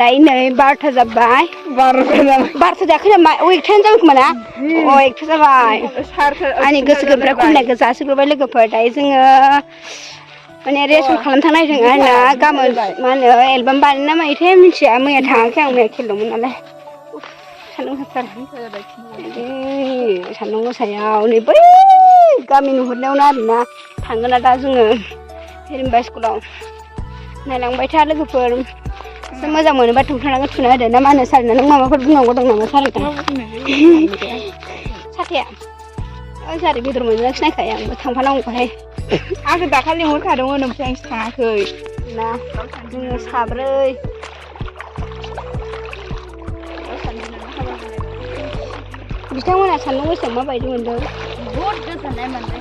दायो नै 12था जाबाय 12था जायाखै नामा एकथायानो जाबाय खोमा ना एकथा जाबाय आंनि गोसो गोरबोफ्रा खन्नाय जासिग्रोबाय लोगोफोर दायो जोङो माने रेसन खालामनो नायदों आरोना गाबोन मा होनो एलबाम बानायो ना मायोथाय मिथिया मैया थाङाखै आं मैया खेल दंमोन नालाय सान्दुं गोसा सान्दुं गोसायाव नै बै गामि नुहुरनायावनो आरोना थांगोन दा जोङो हिरिम्बा स्कुलाव नायलांबाय था लोगोफोर एसे मोजां मोनोबा थांथारनांगौ थुना होदो ना मा होनो सारनो नों माबाफोर बुंनांगौ दं नामा सारनो साथाया ओइ सार बेदर मोनजानो सिनायखायो आंबो थांफानांगौहाय आंखौ दाखालि लिंहरखादोंमोन ओमफ्राय आंसो थाङाखै ना जोङो साब्रै बिथांमोना सान्दुं गोसायाव माबायदि मोनदों बहुद गोजोननाय मोनदों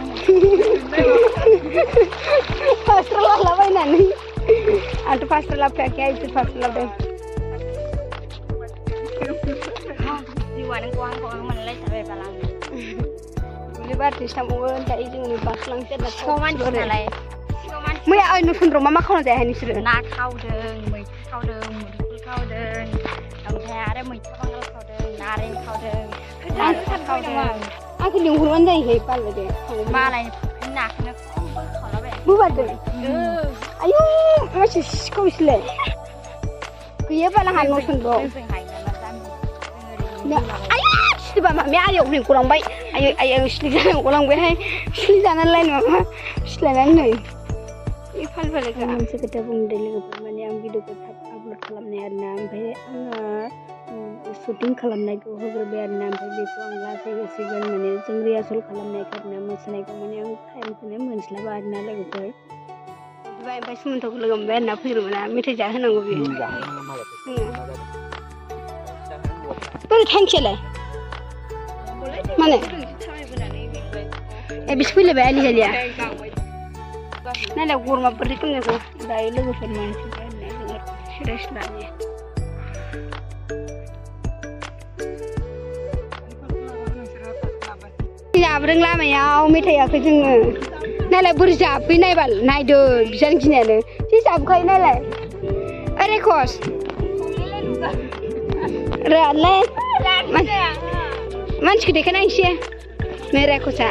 फास्रा लालाबायनानै आंथ' फास्रा लाफायाखै आइसो फास्रा लादों जिउआनो गवां गवां मोनलायथारबाय बाल आङो दुब्लि बारिथिंसो थांबावगोन दायो जोंनि बारलांसै सिखाव मानसि नालाय मैया ओइ नुसन्द्र मा खावना जायाहाय नोंसोरो ना खावदों मैथा खावदों मुदुफुल खावदों ओमफ्राय आरो मैथा बांगाल खावदों नारें खावदों आंखौ लिंहरबानो जायोहाय बाल दे मालायनि फुख्रिनि नाखौनो बोखावलाबाय बोबारदों आयु मानसि सिखावसैलाय गैया बाल आंहा नसन्द्र आयु सिलिबा मामिया आलियाव गलांबाय आयै आयै सिलिक जानानै गलांबायहाय सिलिक जानानै लायनो माबा सिलायनानै नै बे फालफालखौ मोनसे खोथा बुंदों लोगोफोर माने आं भिडिअखौ थाब आपलड खालामनाय आरोना ओमफ्राय आङो शुटिं खालामनायखौ होग्रोबाय आरोना ओमफ्राय बेखौ आं लासै होसिगोन माने जों रिहार्सेल खालामनायखौ आरोना मोसानायखौ माने आं टाइमखौनो मोनस्लाबा आरोना लोगोफोर बिदिबा ओमफ्राय सुमन्थखौ लोगो मोनबाय आरोना फैनो मोना मेथाइ जाहोनांगौ बेयो बोरै थांखियालाय माने ए बिसो फैलायबाय आलि जालिया नायलाय गरमा बोरै खोनाखौ दायो लोगोफोर मोनफैबाय आरोना रेस्ट लानो जाब्रों लामायाव मेथाइयाखै जोङो नायलाय बोरै जाब्रै नायबाल नायदो बिजानो गिनायानो जि जाबखायो नायलाय ओरै खस रालाय मानसिखौ देखायनांसै मेरा खसा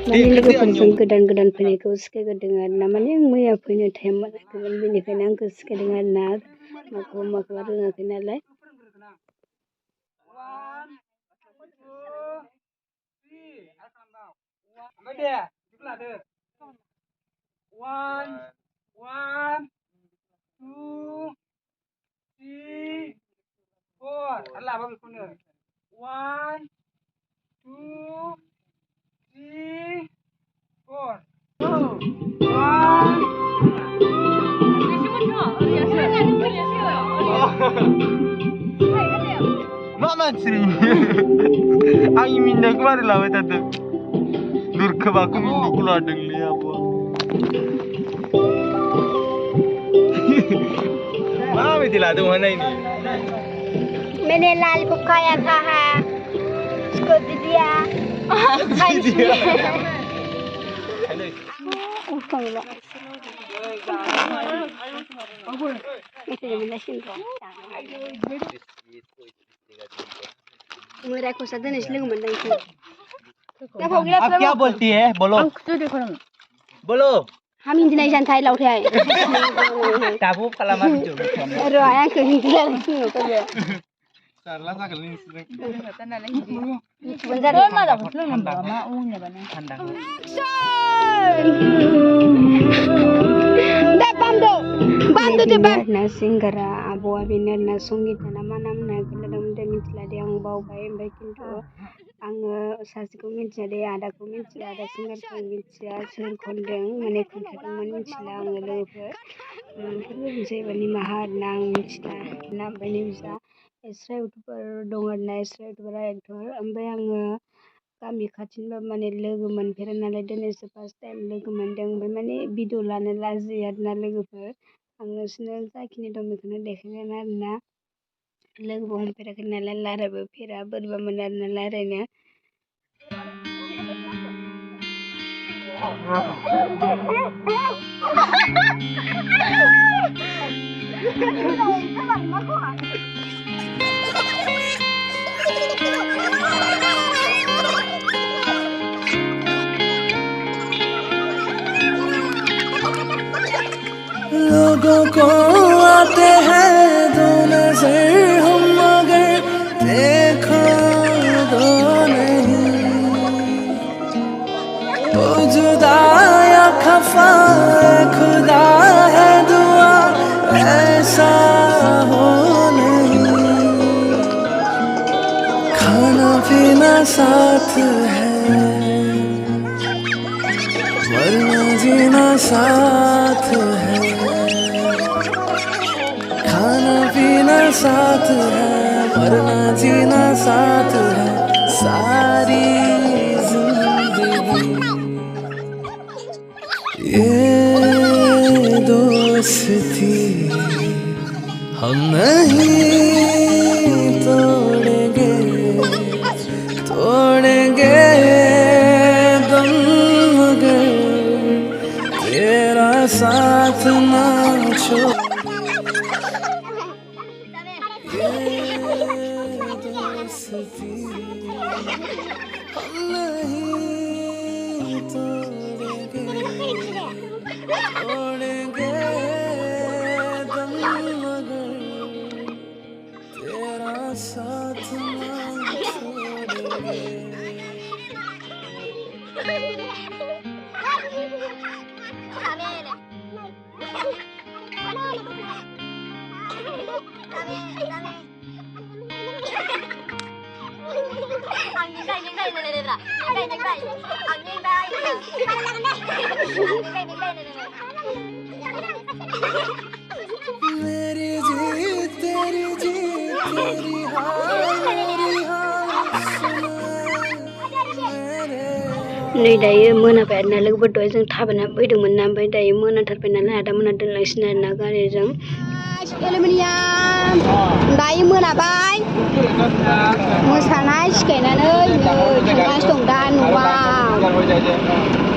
माने लोगोफोरजों गोदान फैनायखौ सिखायग्रोदों आरोना माने आं मैया फैनो टाइम मोनाखैमोन बेनिखायनो आंखौ सिखायदों आरोना माखौबा रोङाखै नालाय मा मानसि आंनि मिनिनायखौ मारै लाबाय थादों दुरखोबाखौ मिनिनायखौ लादोंलै आब'आ माबायदि लादोंमोन नायनो मैंने लाल को खाया था इसको दे दिया मेरा खुशा दिन इसलिए घूमना ही आप क्या बोलती है बोलो बोलो हम हिंदी नहीं जानता है लौटे आए टाबू खालामा भिडिअ रो आया के हिंदी जानते हो तो सारला जागोन नोंसोरजों सिंगारा आब'आ बेनो ना संगिता ना मा नाम नागिरलादोंमोन मिथिला दे आं बावबाय ओमफ्राय खिन्थु आङो सासेखौ मिथिया दे आदाखौ मिथिया आदा सिंगारखौ मिथिया सोर खनदों माने खोन्थादोंमोन मिथिला आङो लोगोफोर बुंसै एबा निमाहा आरोना आं मिथिला ना ओमफ्राय नैबिसा एक्सट्रा इउटुबार दं आरोना एक्सट्रा इउटुबार एक्टर ओमफ्राय आङो गामि खाथिनिबा माने लोगो मोनफेरा नालाय दिनैसो फार्स्ट टाइम लोगो मोनदों ओमफ्राय माने भिडिअ लानो लाजियो आरोना लोगोफोर आं नोंसोरनो जाखिनि दं बेखौनो देखायगोन आरोना लोगोबो हमफेराखै नालाय रायज्लायबो फेरा बोरैबा मोनो आरोना रायज्लायनो लोगों को आते हैं दो नजर हम मगर देखो दो नहीं तो जुदा या खफा खुदा है दुआ ऐसा हो नहीं खाना पीना साथ है वरना जीना साथ है खाना पीना साथ है वरना जीना साथ है सारी जिंदगी ये दोस्ती हम नहीं तोड़ेंगे तोड़ेंगे दम मगर तेरा साथ ना छोड़ दोस्ती हम नहीं तोड़ेंगे तोड़ेंगे दम मगर तेरा साथ ना छोड़ेंगे मेरी जीत तेरी जीत तेरी हार मेरी हार नै दायो मोनाबाय आरोना लोगोफोर दहाय जों थाबायना फैदोंमोन ना ओमफ्राय दायो मोनाथारबाय नालाय आदामोना दोनलांसिगोन आरोना गारिजों एलुमिनियाम दायो मोनाबाय मोसानाय सिखायनानै नै थांगासिनो दं दा न'आव